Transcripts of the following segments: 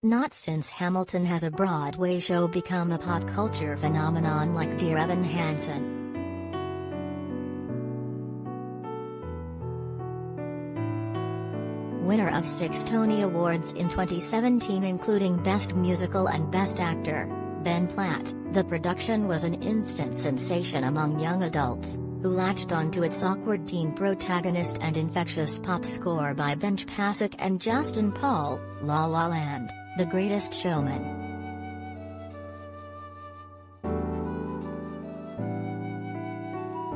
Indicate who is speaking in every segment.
Speaker 1: Not since Hamilton has a Broadway show become a pop culture phenomenon like Dear Evan Hansen. Winner of 6 Tony Awards in 2017 including Best Musical and Best Actor, Ben Platt, the production was an instant sensation among young adults, who latched onto its awkward teen protagonist and infectious pop score by Ben Platt and Justin Paul, La La Land, The Greatest Showman.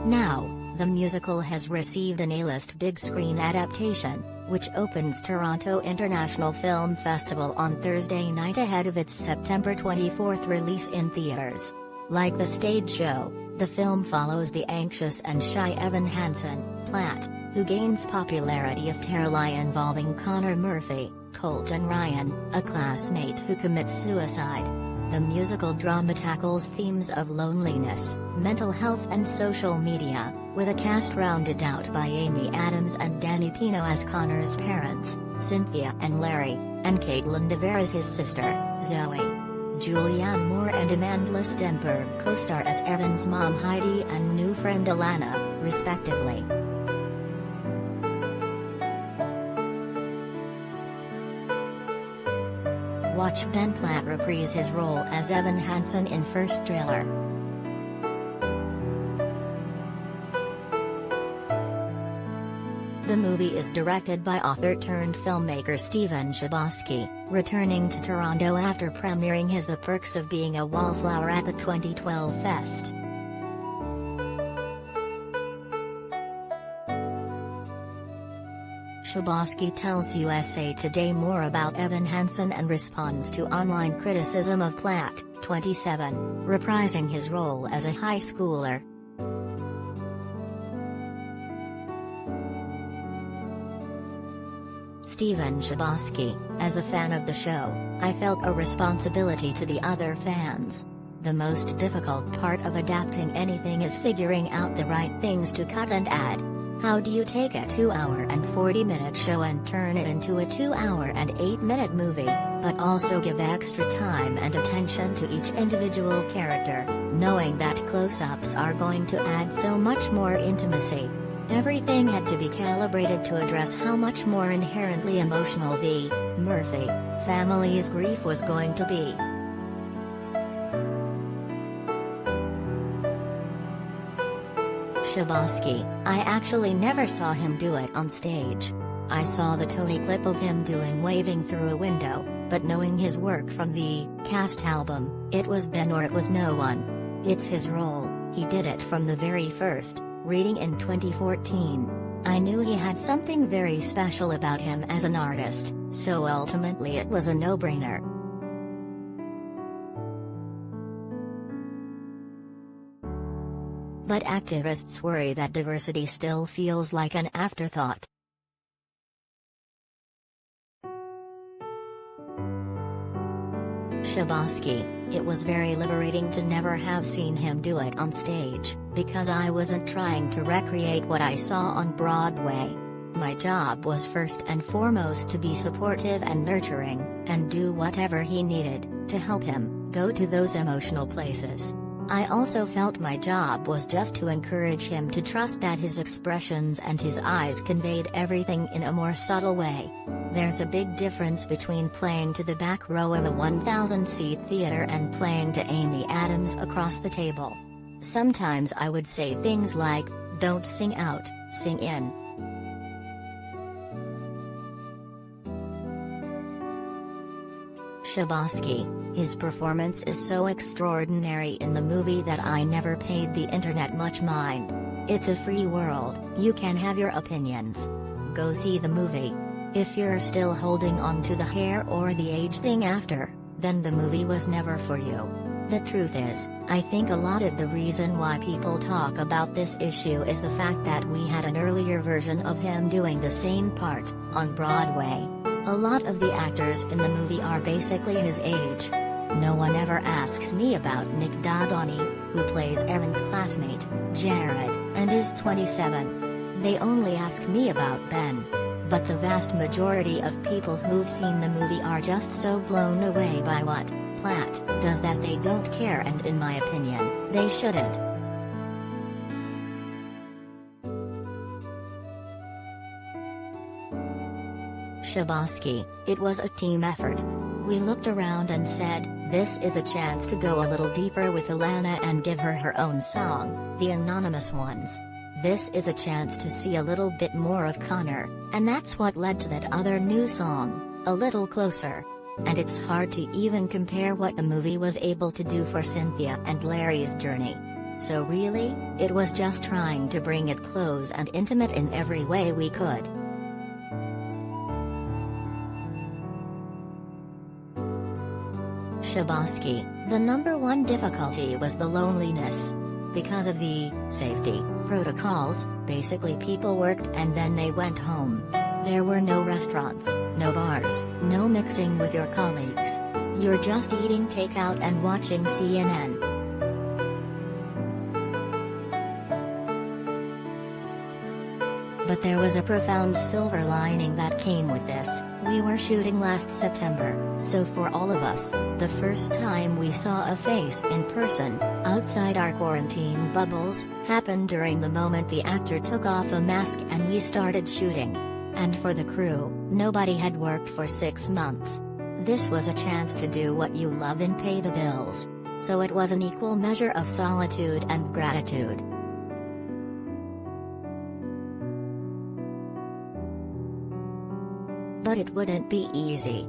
Speaker 1: Now, the musical has received an A-list big screen adaptation, which opens Toronto International Film Festival on Thursday night ahead of its September 24 release in theaters. Like the stage show, the film follows the anxious and shy Evan Hansen, Platt, who gains popularity after a lie involving Connor Murphy, Colton Ryan, a classmate who commits suicide. The musical drama tackles themes of loneliness, mental health and social media, with a cast rounded out by Amy Adams and Danny Pino as Connor's parents, Cynthia and Larry, and Caitlin DeVere as his sister, Zoe. Julianne Moore and Amanda Stenberg co-star as Evan's mom Heidi and new friend Alana, respectively. Watch Ben Platt reprise his role as Evan Hansen in first trailer. The movie is directed by author-turned-filmmaker Stephen Chbosky, returning to Toronto after premiering his The Perks of Being a Wallflower at the 2012 Fest. Chbosky tells USA Today more about Evan Hansen and responds to online criticism of Platt, 27, reprising his role as a high schooler. Stephen Chbosky, as a fan of the show, I felt a responsibility to the other fans. The most difficult part of adapting anything is figuring out the right things to cut and add. How do you take a 2-hour and 40-minute show and turn it into a 2-hour and 8-minute movie, but also give extra time and attention to each individual character, knowing that close-ups are going to add so much more intimacy? Everything had to be calibrated to address how much more inherently emotional the Murphy family's grief was going to be. Chbosky, I actually never saw him do it on stage. I saw the Tony clip of him doing waving through a window, but knowing his work from the cast album, it was Ben or it was no one. It's his role, he did it from the very first, reading in 2014. I knew he had something very special about him as an artist, so ultimately it was a no-brainer. But activists worry that diversity still feels like an afterthought. Chbosky, it was very liberating to never have seen him do it on stage, because I wasn't trying to recreate what I saw on Broadway. My job was first and foremost to be supportive and nurturing, and do whatever he needed, to help him go to those emotional places. I also felt my job was just to encourage him to trust that his expressions and his eyes conveyed everything in a more subtle way. There's a big difference between playing to the back row of a 1,000-seat theater and playing to Amy Adams across the table. Sometimes I would say things like, "Don't sing out, sing in." Chbosky, his performance is so extraordinary in the movie that I never paid the internet much mind. It's a free world, you can have your opinions. Go see the movie. If you're still holding on to the hair or the age thing after, then the movie was never for you. The truth is, I think a lot of the reason why people talk about this issue is the fact that we had an earlier version of him doing the same part, on Broadway. A lot of the actors in the movie are basically his age. No one ever asks me about Nick Dodoni, who plays Evan's classmate, Jared, and is 27. They only ask me about Ben. but the vast majority of people who've seen the movie are just so blown away by what Platt does that they don't care, and in my opinion, they shouldn't. Shabosky, it was a team effort. We looked around and said, this is a chance to go a little deeper with Alana and give her her own song, The Anonymous Ones. This is a chance to see a little bit more of Connor, and that's what led to that other new song, A Little Closer. And it's hard to even compare what the movie was able to do for Cynthia and Larry's journey. So really, it was just trying to bring it close and intimate in every way we could. Shabosky, the number one difficulty was the loneliness. Because of the safety protocols, basically people worked and then they went home. There were no restaurants, no bars, no mixing with your colleagues. You're just eating takeout and watching CNN. But there was a profound silver lining that came with this. We were shooting last September, so for all of us, the first time we saw a face in person, outside our quarantine bubbles, happened during the moment the actor took off a mask and we started shooting. And for the crew, nobody had worked for 6 months. This was a chance to do what you love and pay the bills. So it was an equal measure of solitude and gratitude. But it wouldn't be easy.